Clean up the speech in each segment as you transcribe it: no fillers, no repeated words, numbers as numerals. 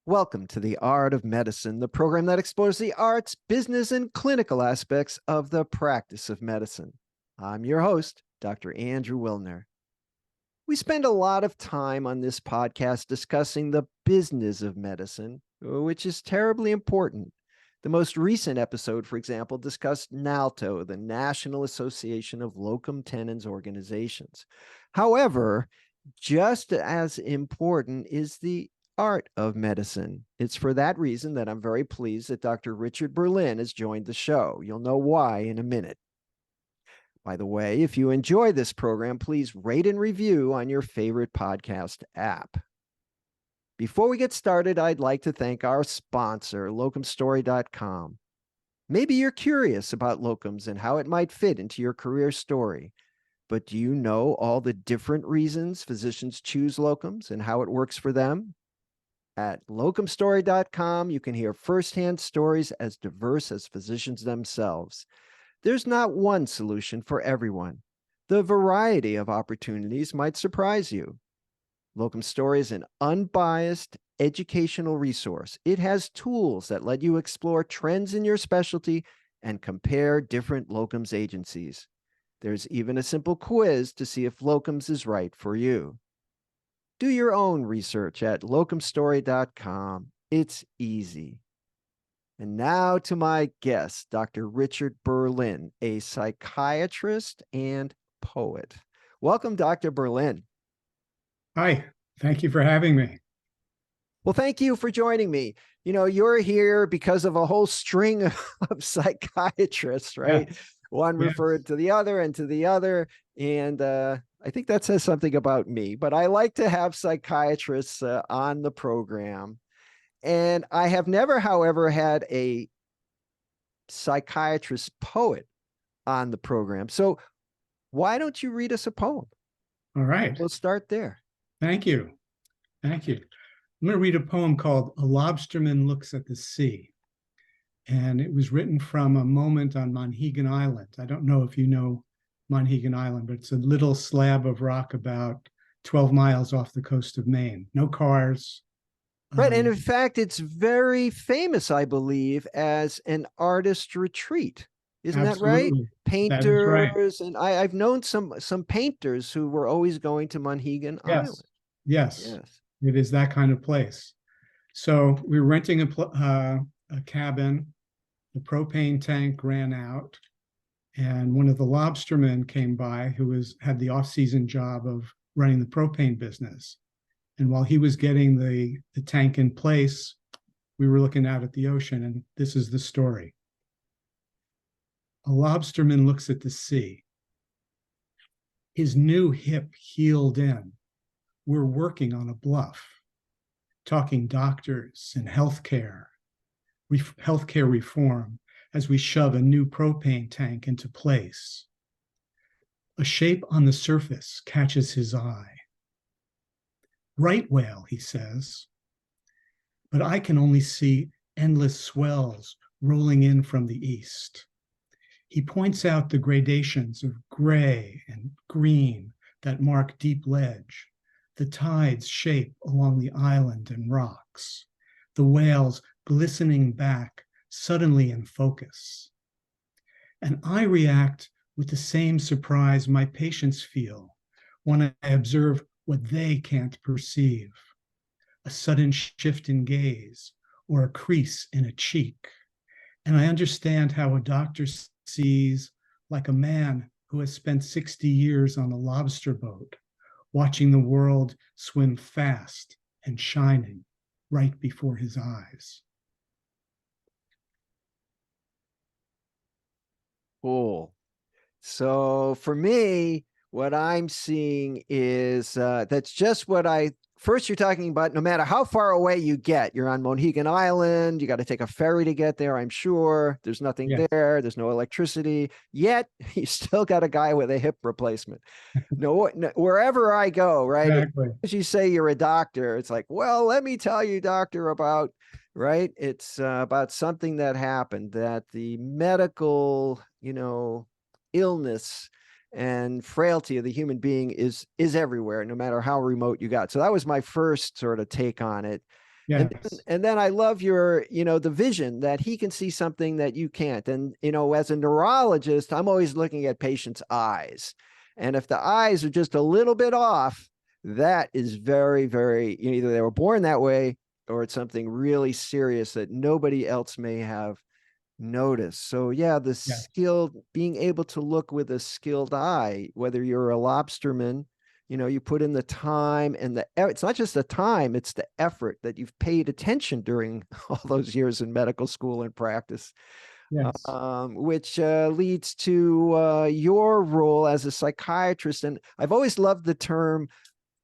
Welcome to The Art of Medicine, the program that explores the arts, business, and clinical aspects of the practice of medicine. I'm your host, Dr. Andrew Wilner. We spend a lot of time on this podcast discussing the business of medicine, which is terribly important. The most recent episode, for example, discussed NALTO, the National Association of Locum Tenens Organizations. However, just as important is the art of medicine. It's for that reason that I'm very pleased that Dr. Richard Berlin has joined the show. You'll know why in a minute. By the way, if you enjoy this program, please rate and review on your favorite podcast app. Before we get started, I'd like to thank our sponsor, locumstory.com. Maybe you're curious about locums and how it might fit into your career story. But do you know all the different reasons physicians choose locums and how it works for them? At locumstory.com, you can hear firsthand stories as diverse as physicians themselves. There's not one solution for everyone. The variety of opportunities might surprise you. Locum Story is an unbiased educational resource. It has tools that let you explore trends in your specialty and compare different locums agencies. There's even a simple quiz to see if locums is right for you. Do your own research at locumstory.com. It's easy. And now to my guest, Dr. Richard Berlin, a psychiatrist and poet. Welcome, Dr. Berlin. Hi, thank you for having me. Well, thank you for joining me. You know, you're here because of a whole string of psychiatrists, right? Yeah. One Yes. referred to the other and to the other. And I think that says something about me, but I like to have psychiatrists on the program. And I have never, however, had a psychiatrist poet on the program. So why don't you read us a poem? All right. We'll start there. Thank you. Thank you. I'm going to read a poem called A Lobsterman Looks at the Sea. And it was written from a moment on Monhegan Island. I don't know if you know Monhegan Island, but it's a little slab of rock about 12 miles off the coast of Maine. No cars. Right. And in fact, it's very famous, I believe, as an artist retreat. Isn't that right? Absolutely. That is right. Painters. And I've known some painters who were always going to Monhegan Island. Yes. Yes. It is that kind of place. So we were renting a cabin. The propane tank ran out, and one of the lobstermen came by who had the off-season job of running the propane business. And while he was getting the tank in place, we were looking out at the ocean, and this is the story. A lobsterman looks at the sea. His new hip heeled in. We're working on a bluff, talking doctors and healthcare reform as we shove a new propane tank into place. A shape on the surface catches his eye. Right whale, he says, but I can only see endless swells rolling in from the east. He points out the gradations of gray and green that mark deep ledge, the tide's shape along the island and rocks, the whales glistening back suddenly in focus. And I react with the same surprise my patients feel when I observe what they can't perceive, a sudden shift in gaze or a crease in a cheek. And I understand how a doctor sees, like a man who has spent 60 years on a lobster boat, watching the world swim fast and shining right before his eyes. Cool. So for me, what I'm seeing is that's just what first you're talking about, no matter how far away you get, you're on Monhegan Island, you got to take a ferry to get there, I'm sure. There's nothing there. There's no electricity. Yet, you still got a guy with a hip replacement. No, wherever I go, right? Exactly. As you say you're a doctor, it's like, well, let me tell you, doctor, about, right? It's about something that happened, that the medical, illness and frailty of the human being is everywhere, no matter how remote you got. So that was my first sort of take on it. Yes. And then I love your, the vision that he can see something that you can't. And, as a neurologist, I'm always looking at patients' eyes. And if the eyes are just a little bit off, that is very, very, either they were born that way or it's something really serious that nobody else may have noticed. So yeah, the Yes. skilled, being able to look with a skilled eye, whether you're a lobsterman, you put in the time and it's not just the time, it's the effort that you've paid attention during all those years in medical school and practice, Yes. which leads to your role as a psychiatrist. And I've always loved the term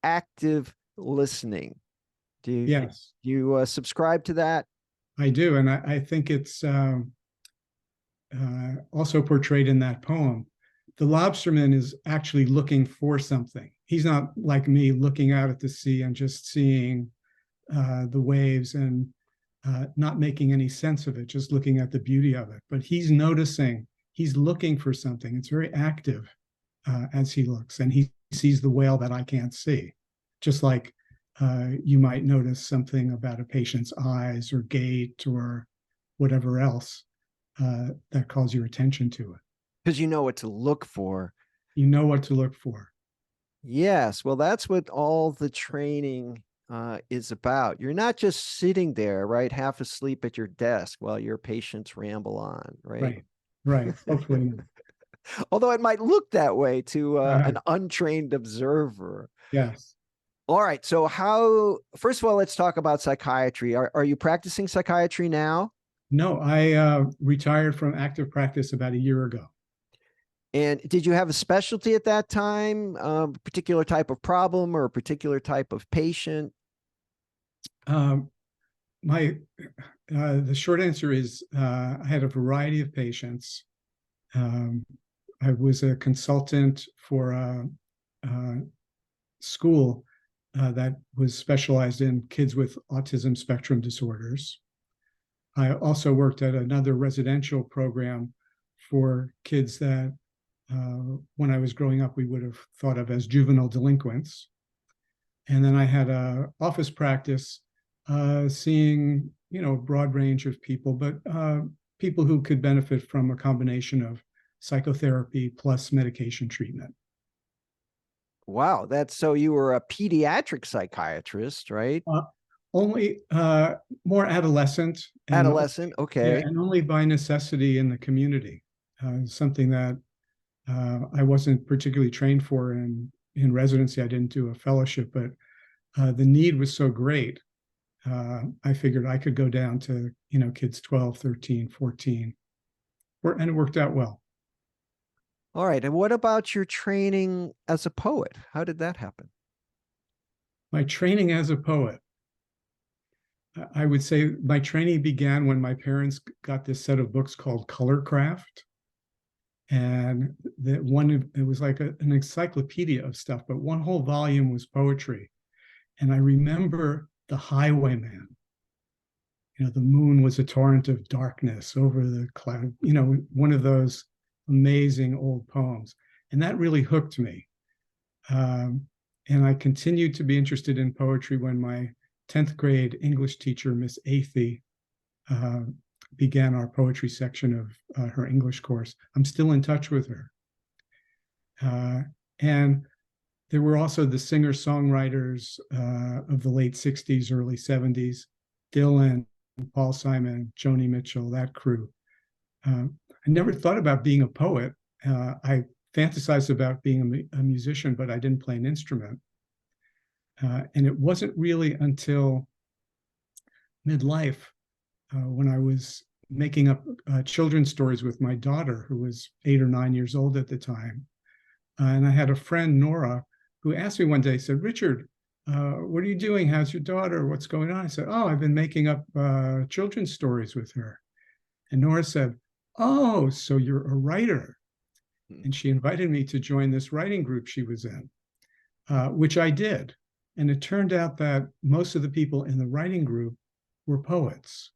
active listening. Do Yes. you subscribe to that? I do. And I think it's also portrayed in that poem. The lobsterman is actually looking for something. He's not like me looking out at the sea and just seeing the waves and not making any sense of it, just looking at the beauty of it. But he's noticing, he's looking for something. It's very active as he looks, and he sees the whale that I can't see. Just like you might notice something about a patient's eyes or gait or whatever else that calls your attention to it. Because you know what to look for. You know what to look for. Yes, well, that's what all the training is about. You're not just sitting there, right, half asleep at your desk while your patients ramble on, right? Right. Right. Hopefully not. Although it might look that way to an Uh, untrained observer. yes. All right. So first of all, let's talk about psychiatry. Are you practicing psychiatry now? No, I retired from active practice about a year ago. And did you have a specialty at that time, a particular type of problem or a particular type of patient? Um, the short answer is I had a variety of patients. I was a consultant for a school that was specialized in kids with autism spectrum disorders. I also worked at another residential program for kids that, when I was growing up, we would have thought of as juvenile delinquents. And then I had a office practice seeing, a broad range of people, but people who could benefit from a combination of psychotherapy plus medication treatment. Wow, that's so you were a pediatric psychiatrist, right? Only more adolescent and Adolescent, yeah, okay. and only by necessity in the community. Something that I wasn't particularly trained for in residency. I didn't do a fellowship, but the need was so great. I figured I could go down to, kids 12, 13, 14, and it worked out well. All right. And what about your training as a poet? How did that happen? My training as a poet, I would say my training began when my parents got this set of books called Colorcraft. And it was like an encyclopedia of stuff, but one whole volume was poetry. And I remember The Highwayman. The moon was a torrent of darkness over the cloud, one of those amazing old poems. And that really hooked me. And I continued to be interested in poetry when my 10th grade English teacher, Miss Athey, began our poetry section of her English course. I'm still in touch with her. And there were also the singer-songwriters of the late 60s, early 70s, Dylan, Paul Simon, Joni Mitchell, that crew. I never thought about being a poet. I fantasized about being a musician, but I didn't play an instrument. And it wasn't really until midlife when I was making up children's stories with my daughter, who was 8 or 9 years old at the time. And I had a friend, Nora, who asked me one day, said, Richard, what are you doing? How's your daughter? What's going on? I said, oh, I've been making up children's stories with her. And Nora said, oh, so you're a writer. And she invited me to join this writing group she was in, which I did. And it turned out that most of the people in the writing group were poets.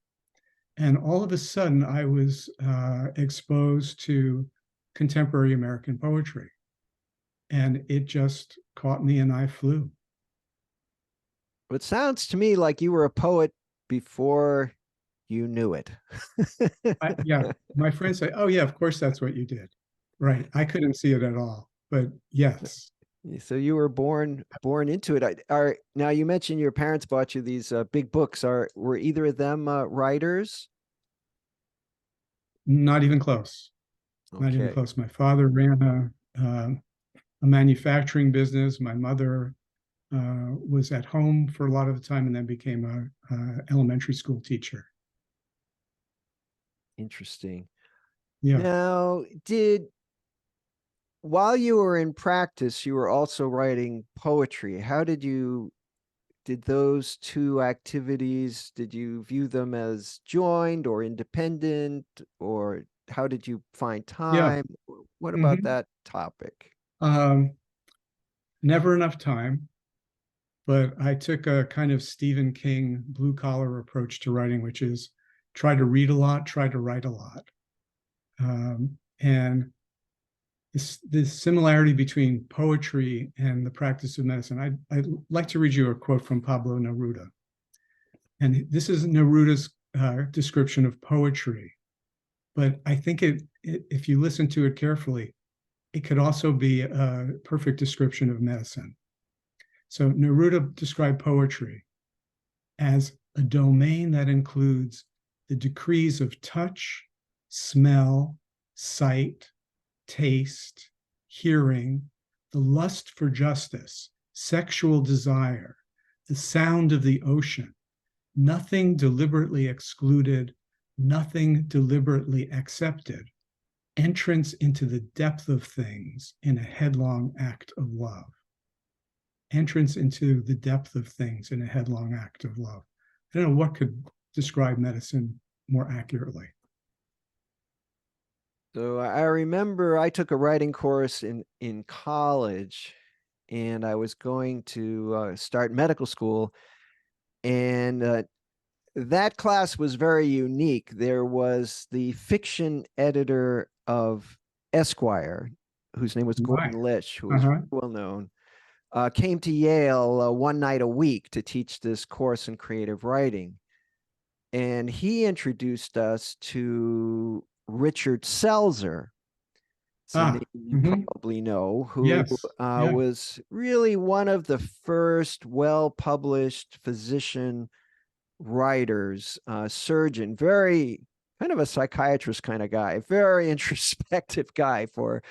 And all of a sudden, I was exposed to contemporary American poetry. And it just caught me and I flew. It sounds to me like you were a poet before you knew it. Yeah, my friends say, "Oh yeah, of course that's what you did." Right. I couldn't see it at all, but yes. So you were born into it. Are now you mentioned your parents bought you these big books. Were either of them writers? Not even close. Not even Okay, close. My father ran a manufacturing business. My mother was at home for a lot of the time and then became a elementary school teacher. interesting. Yeah. Now, did while you were in practice, you were also writing poetry. How did those two activities, did you view them as joined or independent, or how did you find Yeah. time? What about Hmm. that topic? Um, Never enough time, but I took a kind of Stephen King blue collar approach to writing, which is try to read a lot, try to write a lot. And this similarity between poetry and the practice of medicine. I'd like to read you a quote from Pablo Neruda. And this is Neruda's description of poetry. But I think if you listen to it carefully, it could also be a perfect description of medicine. So Neruda described poetry as a domain that includes the decrees of touch, smell, sight, taste, hearing, the lust for justice, sexual desire, the sound of the ocean, nothing deliberately excluded, nothing deliberately accepted, entrance into the depth of things in a headlong act of love. Entrance into the depth of things in a headlong act of love. I don't know what could describe medicine more accurately. So I remember I took a writing course in college, and I was going to start medical school, and that class was very unique. There was the fiction editor of Esquire, whose name was My, Gordon Lish, who was very uh-huh. well known, came to Yale one night a week to teach this course in creative writing. And he introduced us to Richard Selzer. It's a name you Mm-hmm. probably know, who Yes, yeah, was really one of the first well published physician writers, surgeon, very kind of a psychiatrist kind of guy, very introspective guy for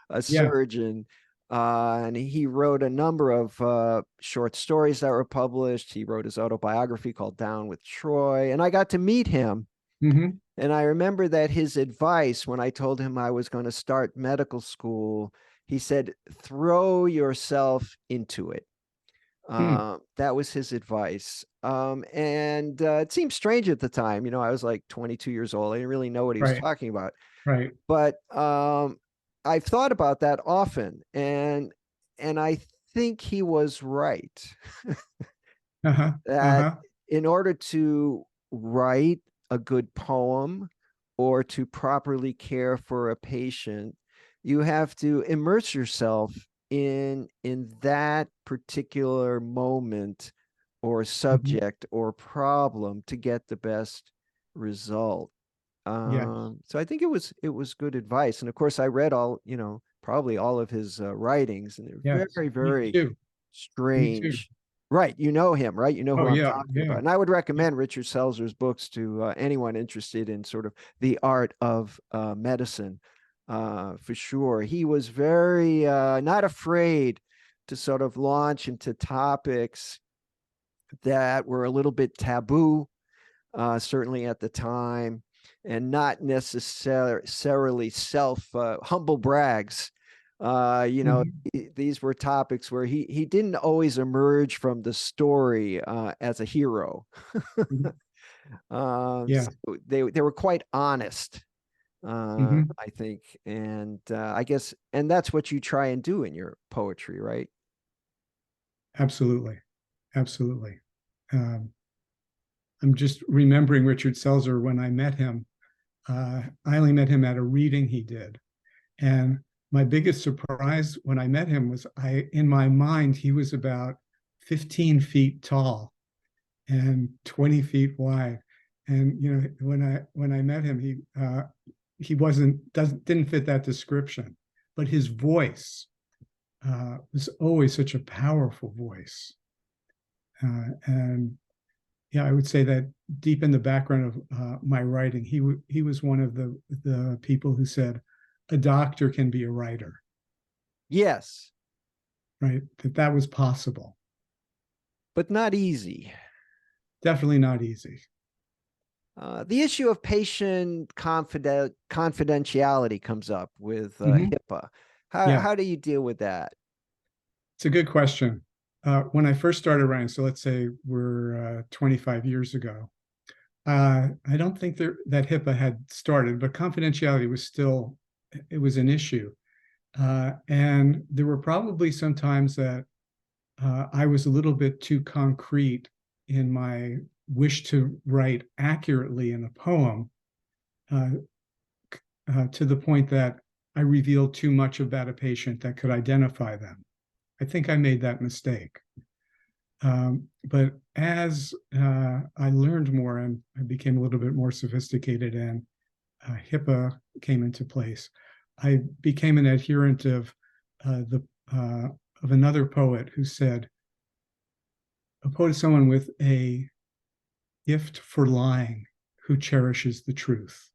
a yeah. surgeon. And he wrote a number of short stories that were published. He wrote his autobiography called Down with Troy. And I got to meet him. Mm-hmm. And I remember that his advice when I told him I was going to start medical school, he said, throw yourself into it. Mm. That was his advice. And it seemed strange at the time. I was like 22 years old. I didn't really know what he was Right, talking about. right. But I've thought about that often, and I think he was right Uh-huh, that uh-huh. in order to write a good poem or to properly care for a patient, you have to immerse yourself in that particular moment or Mm-hmm. subject or problem to get the best result. Yes, So I think it was good advice. And of course, I read probably all of his writings, and they're yes. very, Me very too. Me too. strange. Right. You know him, right? You know who Oh I'm yeah, talking yeah, about. And I would yeah. recommend Richard Selzer's books to anyone interested in sort of the art of medicine, for sure. He was very not afraid to sort of launch into topics that were a little bit taboo, certainly at the time, and not necessarily self humble brags. Mm-hmm. These were topics where he didn't always emerge from the story as a hero. Mm-hmm. Yeah. So they were quite honest, Mm-hmm. I think, and I guess, and that's what you try and do in your poetry, right? Absolutely. Absolutely. Um, I'm just remembering Richard Selzer when I met him. I only met him at a reading he did. And my biggest surprise when I met him was in my mind, he was about 15 feet tall. and 20 feet wide. And when I met him, he didn't fit that description, but his voice was always such a powerful voice. And yeah, I would say that deep in the background of my writing, he was one of the people who said, a doctor can be a writer, Yes, right? That was possible. but not easy. Definitely not easy. The issue of patient confidentiality comes up with Mhm. HIPAA. Yeah, How do you deal with that? it's a good question. When I first started writing, so let's say we're 25 years ago, I don't think that HIPAA had started, but confidentiality was still, it was an issue. And there were probably some times that I was a little bit too concrete in my wish to write accurately in a poem, uh, to the point that I revealed too much about a patient that could identify them. I think I made that mistake. But as I learned more and I became a little bit more sophisticated and HIPAA came into place, I became an adherent of of another poet who said, a poet is someone with a gift for lying who cherishes the truth.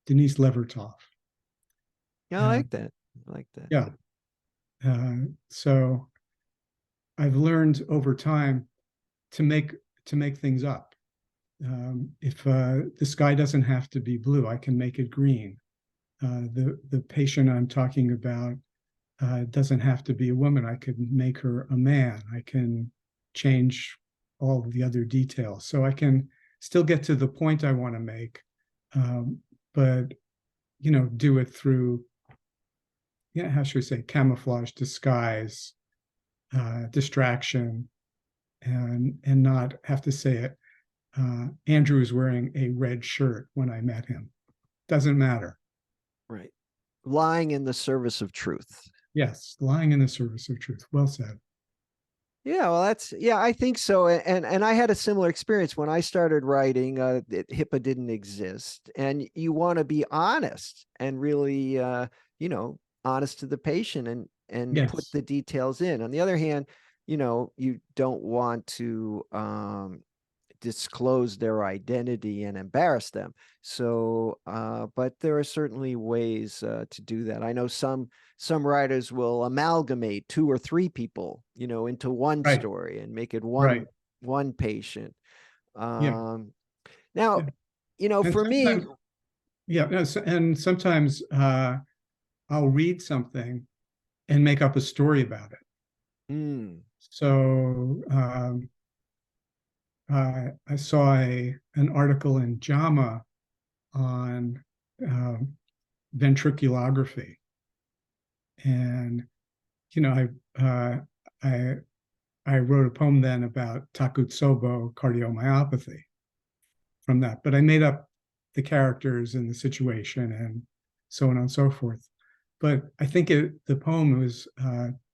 Denise Levertov. Yeah, I Uh, like that. I like that. yeah. So I've learned over time to make things up. If the sky doesn't have to be blue, I can make it green. The patient I'm talking about doesn't have to be a woman. I could make her a man. I can change all of the other details. So I can still get to the point I want to make, but do it through, how should I say, camouflage, disguise, distraction, and not have to say it. Andrew is wearing a red shirt when I met him. Doesn't matter. Right. Lying in the service of truth. Yes, lying in the service of truth. Well said. Yeah, well, I think so. And I had a similar experience when I started writing. HIPAA didn't exist, and you want to be honest and really, honest to the patient and put Yes, the details in. On the other hand, you don't want to disclose their identity and embarrass them. So, but there are certainly ways to do that. I know some writers will amalgamate two or three people, into one right, story and make it right. one patient. Yeah, Um, Now, yeah. And for me, sometimes, yeah, no, and sometimes I'll read something and make up a story about it. mm, So I saw an article in JAMA on ventriculography, and you know, I I wrote a poem then about Takotsubo cardiomyopathy from that, but I made up the characters and the situation and so on and so forth. But I think the poem was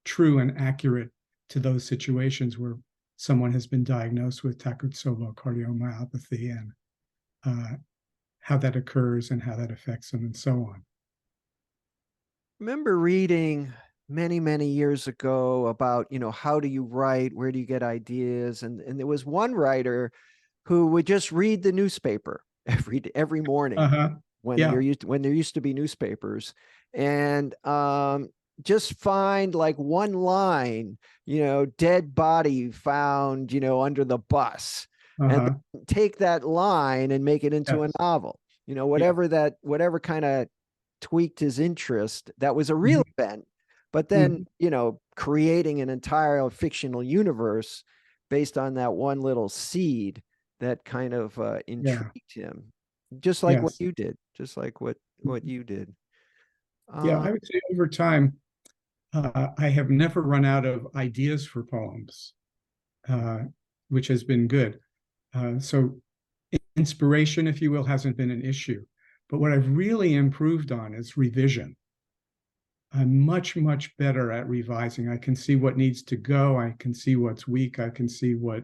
true and accurate to those situations where someone has been diagnosed with Takotsubo cardiomyopathy and how that occurs and how that affects them and so on. remember reading many years ago about, how do you write, where do you get ideas, and there was one writer who would just read the newspaper every morning Uh-huh. Yeah. when there used to be newspapers, and just find like one line, dead body found, under the bus, and Uh-huh. take that line and make it into a Yes. novel. Yeah. Whatever kind of tweaked his interest, that was a real Mhm. event, but then, Mhm. creating an entire fictional universe based on that one little seed that kind of Yeah. intrigued him, just like what Yes. you did, just like what you did. Yeah. Uh, I would say over time, I have never run out of ideas for poems, uh, which has been good. So inspiration, if you will, hasn't been an issue. But what I've really improved on is revision. I'm much better at revising. I can see what needs to go. I can see what's weak. I can see what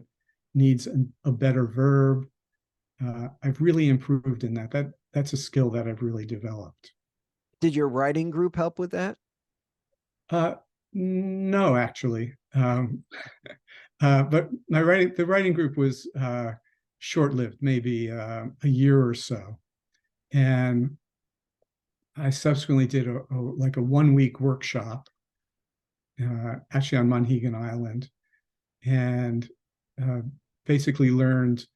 needs a better verb. I've really improved in that. That's a skill that I've really developed. Did your writing group help with that? Uh, no, actually. But the writing group was short-lived, maybe a year or so. And I subsequently did like a 1 week workshop, actually on Monhegan Island, and uh, basically learned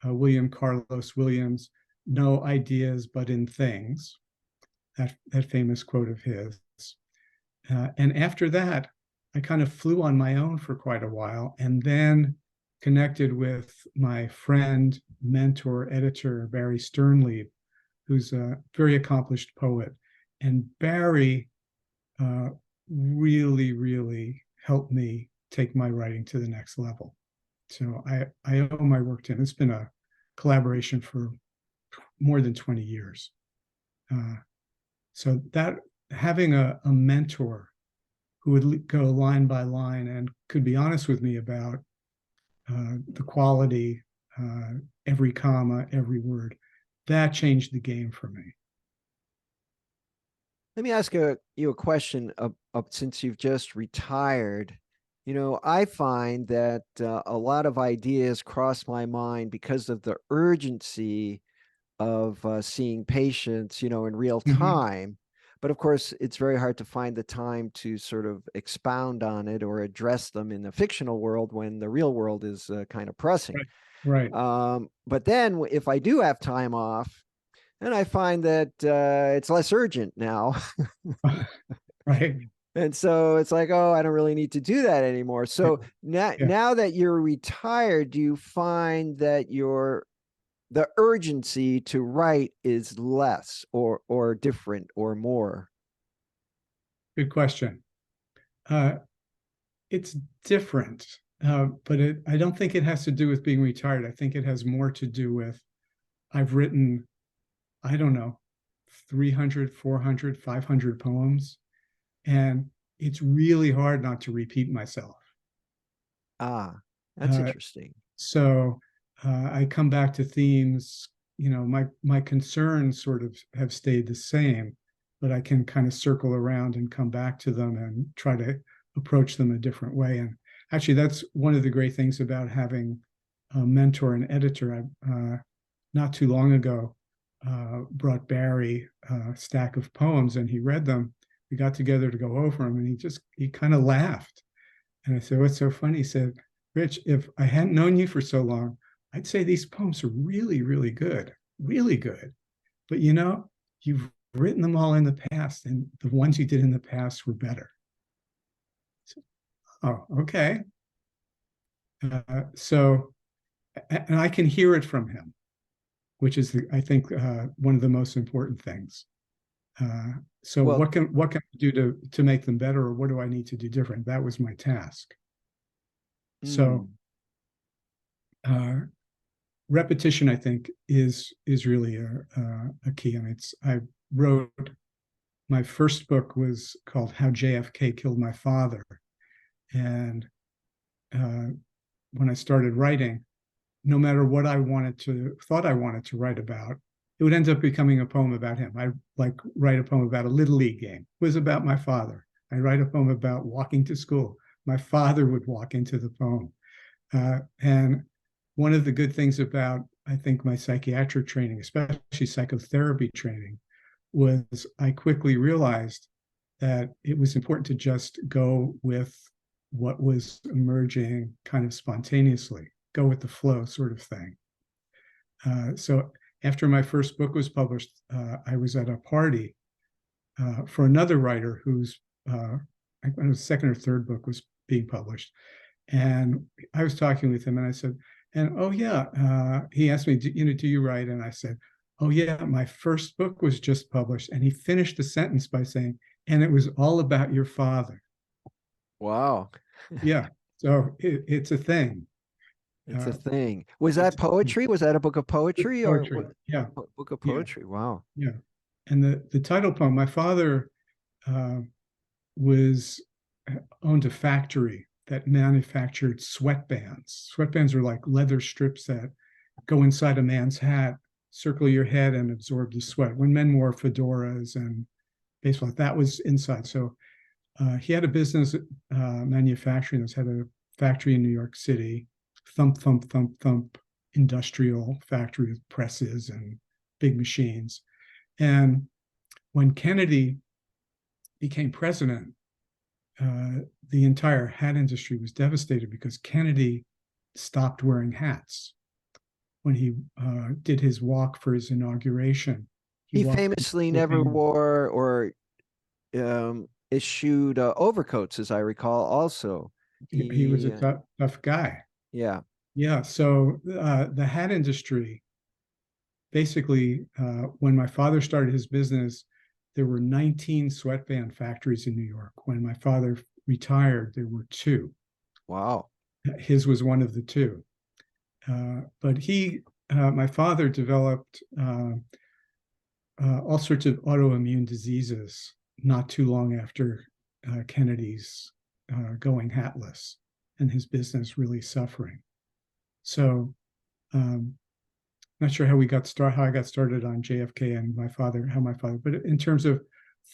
William Carlos Williams' "No ideas but in things," that famous quote of his. And after that, I kind of flew on my own for quite a while, and then connected with my friend, mentor, editor, Barry Sternlieb, who's a very accomplished poet. And Barry really, really helped me take my writing to the next level. So I owe my work to him. It's been a collaboration for more than 20 years. So that having a mentor who would go line by line and could be honest with me about the quality, every comma, every word, that changed the game for me. Let me ask you a question since you've just retired. I find that a lot of ideas cross my mind because of the urgency of seeing patients, in real Mhm. time. But of course, it's very hard to find the time to sort of expound on it or address them in the fictional world when the real world is kind of pressing. Right. Right. But then if I do have time off, and I find that it's less urgent now. Right. And so it's like, oh, I don't really need to do that anymore. Yeah. So now, Yeah. now that you're retired, do you find that the urgency to write is less or different or more? Good question. Uh, it's different, but I don't think it has to do with being retired. I think it has more to do with I've written, I don't know, 300, 400, 500 poems. And it's really hard not to repeat myself. Ah, that's Uh, interesting. so I come back to themes, my concerns sort of have stayed the same, but I can kind of circle around and come back to them and try to approach them a different way. And actually, that's one of the great things about having a mentor and editor. I not too long ago brought Barry a stack of poems, and he read them. We got together to go over them, and he kind of laughed. And I said, "What's so funny?" He said, "Rich, if I hadn't known you for so long, I'd say these poems are really, really good, really good. But you've written them all in the past, and the ones you did in the past were better." So, oh, okay. So, and I can hear it from him, which is, I think, one of the most important things. So Well, what can I do to make them better, or what do I need to do different? That was my task. So mm, uh, repetition, I think, is really a key. I mean, I wrote my first book was called How JFK Killed My Father, and when I started writing, no matter what thought I wanted to write about, it would end up becoming a poem about him. I like write a poem about a little league game. It was about my father. I write a poem about walking to school. My father would walk into the poem. And one of the good things about, I think, my psychiatric training, especially psychotherapy training, was I quickly realized that it was important to just go with what was emerging kind of spontaneously, go with the flow sort of thing. So after my first book was published, I was at a party for another writer whose second or third book was being published. And I was talking with him, and I said, and oh yeah, he asked me, do you write? And I said, oh yeah, my first book was just published. And he finished the sentence by saying, and it was all about your father. wow. Yeah, so it's a thing. It's a Uh, thing. Was it's that poetry? Was that a book of poetry or poetry. what? Yeah, Book of yeah, poetry? Wow. yeah. And the title poem, my father uh, was owned a factory that manufactured sweatbands. Sweatbands are like leather strips that go inside a man's hat, circle your head, and absorb the sweat. When men wore fedoras and baseball, that was inside. So he had a business manufacturing this, had a factory in New York City, thump, thump, thump, thump, industrial factory with presses and big machines. And when Kennedy became president, the entire hat industry was devastated because Kennedy stopped wearing hats when he did his walk for his inauguration. He famously never wore or issued overcoats, as I recall. Also, he was a tough guy. Yeah. Yeah. So the hat industry, basically, when my father started his business, there were 19 sweatband factories in New York. When my father retired, there were 2. Wow. His was one of the 2. But my father developed all sorts of autoimmune diseases not too long after Kennedy's going hatless and his business really suffering. So not sure how I got started on JFK and but in terms of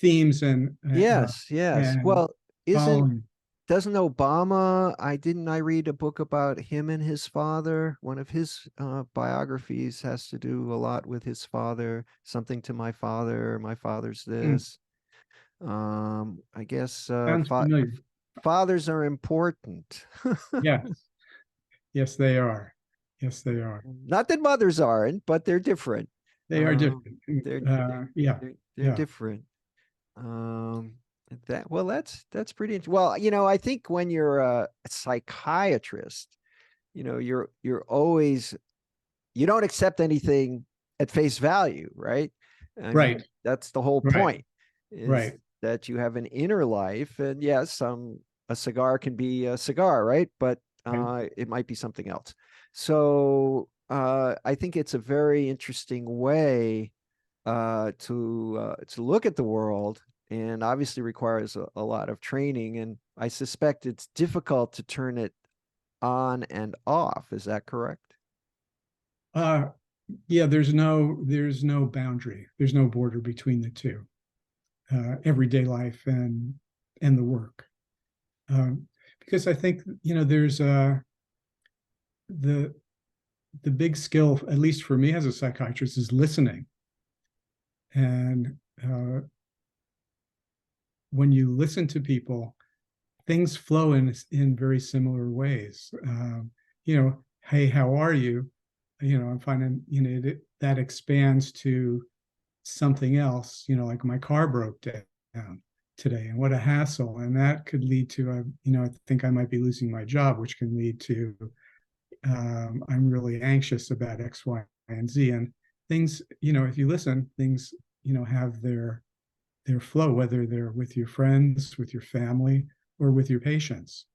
themes and yes. and Well, following. doesn't Obama, I read a book about him and his father. One of his biographies has to do a lot with his father, something to my father's this. I guess Sounds familiar. fathers are important. Yes, they are. Yes, they are. Not that mothers aren't, but they're different. They are different. They're different. That's pretty interesting. Well, I think when you're a psychiatrist, you're always, you don't accept anything at face value, right? I mean, that's the whole point, is that you have an inner life, and yes, a cigar can be a cigar, right? But it might be something else. So I think it's a very interesting way to look at the world, and obviously requires a lot of training. And I suspect it's difficult to turn it on and off. Is that correct? Yeah, there's no boundary. There's no border between the two, everyday life and the work. Because I think, there's the big skill, at least for me as a psychiatrist, is listening. And when you listen to people, things flow in very similar ways. Hey, how are you? I'm finding, that expands to something else, like my car broke down today, and what a hassle. And that could lead to, I think I might be losing my job, which can lead to, I'm really anxious about X, Y, and Z. And things, if you listen, things, have their flow, whether they're with your friends, with your family, or with your patients.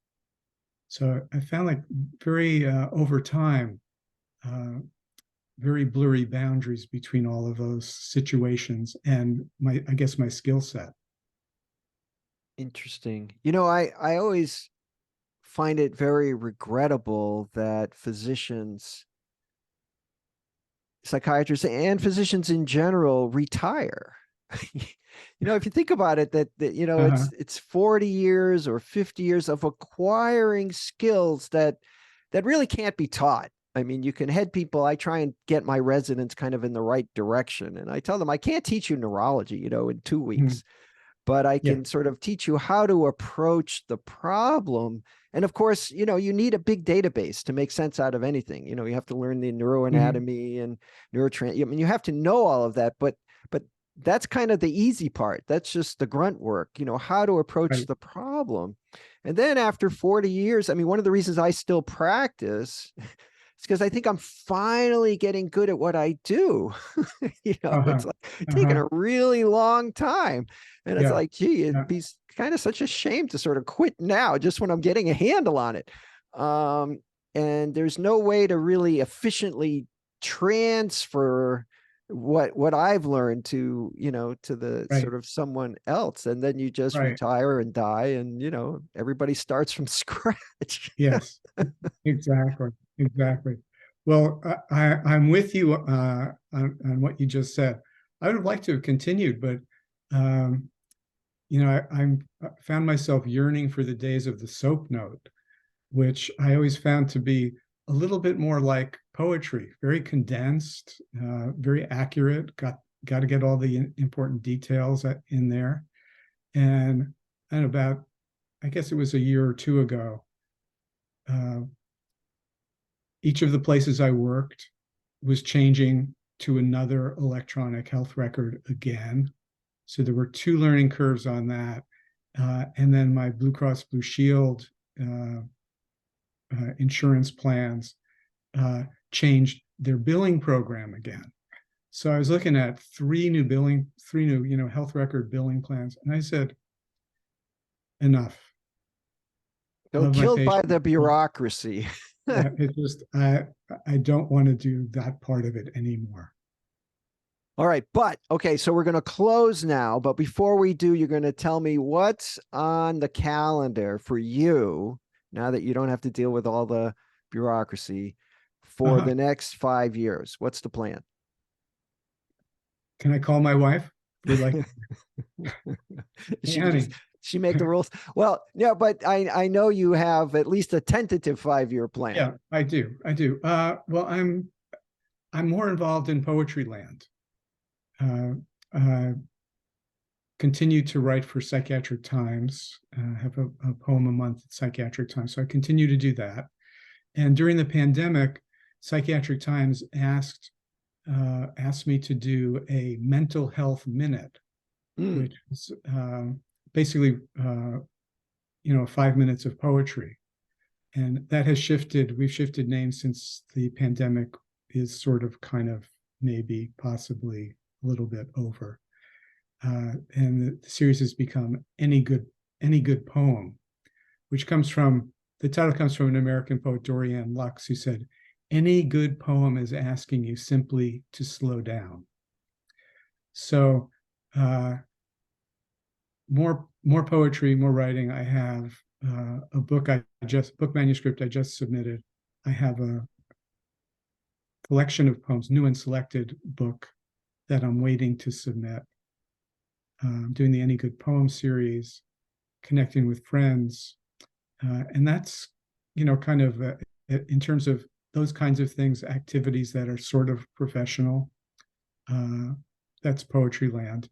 So I found, like, very over time, very blurry boundaries between all of those situations and my skill set. Interesting. I always find it very regrettable that psychiatrists and physicians in general retire. If you think about it, that it's 40 years or 50 years of acquiring skills that really can't be taught. I mean, you can head people. I try and get my residents kind of in the right direction, and I tell them I can't teach you neurology, in 2 weeks, but I can sort of teach you how to approach the problem. And of course, you need a big database to make sense out of anything. You have to learn the neuroanatomy and I mean, you have to know all of that, but that's kind of the easy part. That's just the grunt work, how to approach the problem. And then after 40 years, I mean, one of the reasons I still practice is because I think I'm finally getting good at what I do. It's like taking a really long time. And it's like, gee, it'd be kind of such a shame to sort of quit now, just when I'm getting a handle on it. And there's no way to really efficiently transfer what I've learned to, to the Right. sort of someone else. And then you just Right. retire and die, and everybody starts from scratch. Yes. Exactly. Exactly. Well, I'm with you on what you just said. I would have liked to have continued, but um, I found myself yearning for the days of the soap note, which I always found to be a little bit more like poetry, very condensed, very accurate. Got to get all the important details in there. And about, I guess it was a year or two ago, uh, each of the places I worked was changing to another electronic health record again. So there were two learning curves on that. And then my Blue Cross Blue Shield insurance plans changed their billing program again. So I was looking at three new, health record billing plans. And I said, enough. So Love my killed by patients. the bureaucracy. It just, I don't want to do that part of it anymore. All right. But okay, so we're going to close now. But before we do, you're going to tell me what's on the calendar for you now that you don't have to deal with all the bureaucracy for Uh-huh. the next 5 years. What's the plan? Can I call my wife? Would like, hey, she just honey. she make the rules. Well, yeah, but I know you have at least a tentative 5-year plan. Yeah, I do. I do. Well, I'm more involved in poetry land. Uh, uh, Continue to write for Psychiatric Times. Have a poem a month at Psychiatric Times, so I continue to do that. And during the pandemic, Psychiatric Times asked me to do a mental health minute, which is basically 5 minutes of poetry. And that has shifted. We've shifted names since the pandemic is sort of kind of maybe possibly a little bit over. And the series has become Any Good Poem, which the title comes from an American poet, Dorian Lux, who said, any good poem is asking you simply to slow down. So more poetry, more writing. I have a book manuscript I just submitted. I have a collection of poems, new and selected book that I'm waiting to submit. Doing the Any Good Poem series, connecting with friends, and that's kind of in terms of those kinds of things, activities that are sort of professional. That's poetry land,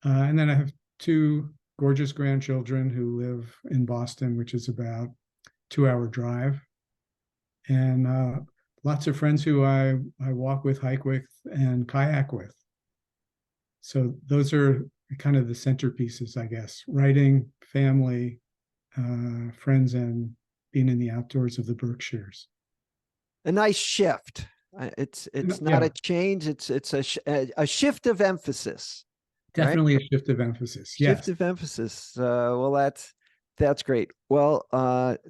and then I have two gorgeous grandchildren who live in Boston, which is about 2-hour drive, and lots of friends who I walk with, hike with, and kayak with. So those are kind of the centerpieces, I guess: writing, family, friends, and being in the outdoors of the Berkshires. A nice shift. It's not Yeah, a change. It's a shift of emphasis, right? definitely a shift of emphasis. Shift Yes. of emphasis. Well, that's great. Well,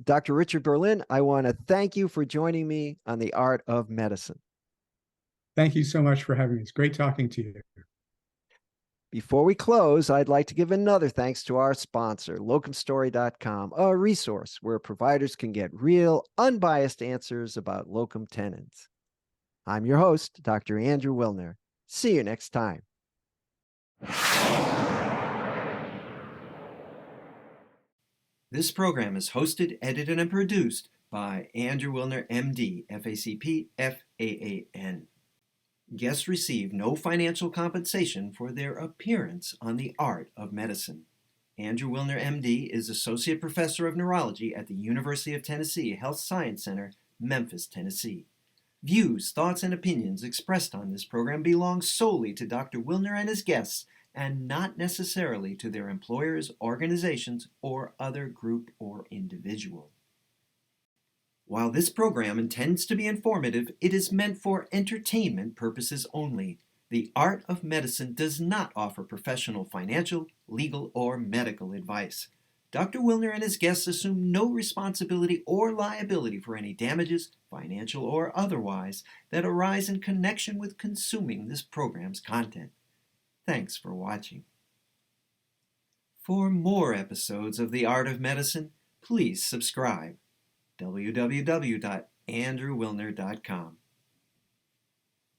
Dr. Richard Berlin, I want to thank you for joining me on The Art of Medicine. Thank you so much for having me. It's great talking to you. Before we close, I'd like to give another thanks to our sponsor, locumstory.com, a resource where providers can get real, unbiased answers about locum tenens. I'm your host, Dr. Andrew Wilner. See you next time. This program is hosted, edited, and produced by Andrew Wilner, MD, FACP, FAAN. Guests receive no financial compensation for their appearance on The Art of Medicine. Andrew Wilner, MD, is Associate Professor of Neurology at the University of Tennessee Health Science Center, Memphis, Tennessee. Views, thoughts, and opinions expressed on this program belong solely to Dr. Wilner and his guests and not necessarily to their employers, organizations, or other group or individual. While this program intends to be informative, it is meant for entertainment purposes only. The Art of Medicine does not offer professional financial, legal, or medical advice. Dr. Wilner and his guests assume no responsibility or liability for any damages, financial or otherwise, that arise in connection with consuming this program's content. Thanks for watching. For more episodes of The Art of Medicine, please subscribe. www.andrewwilner.com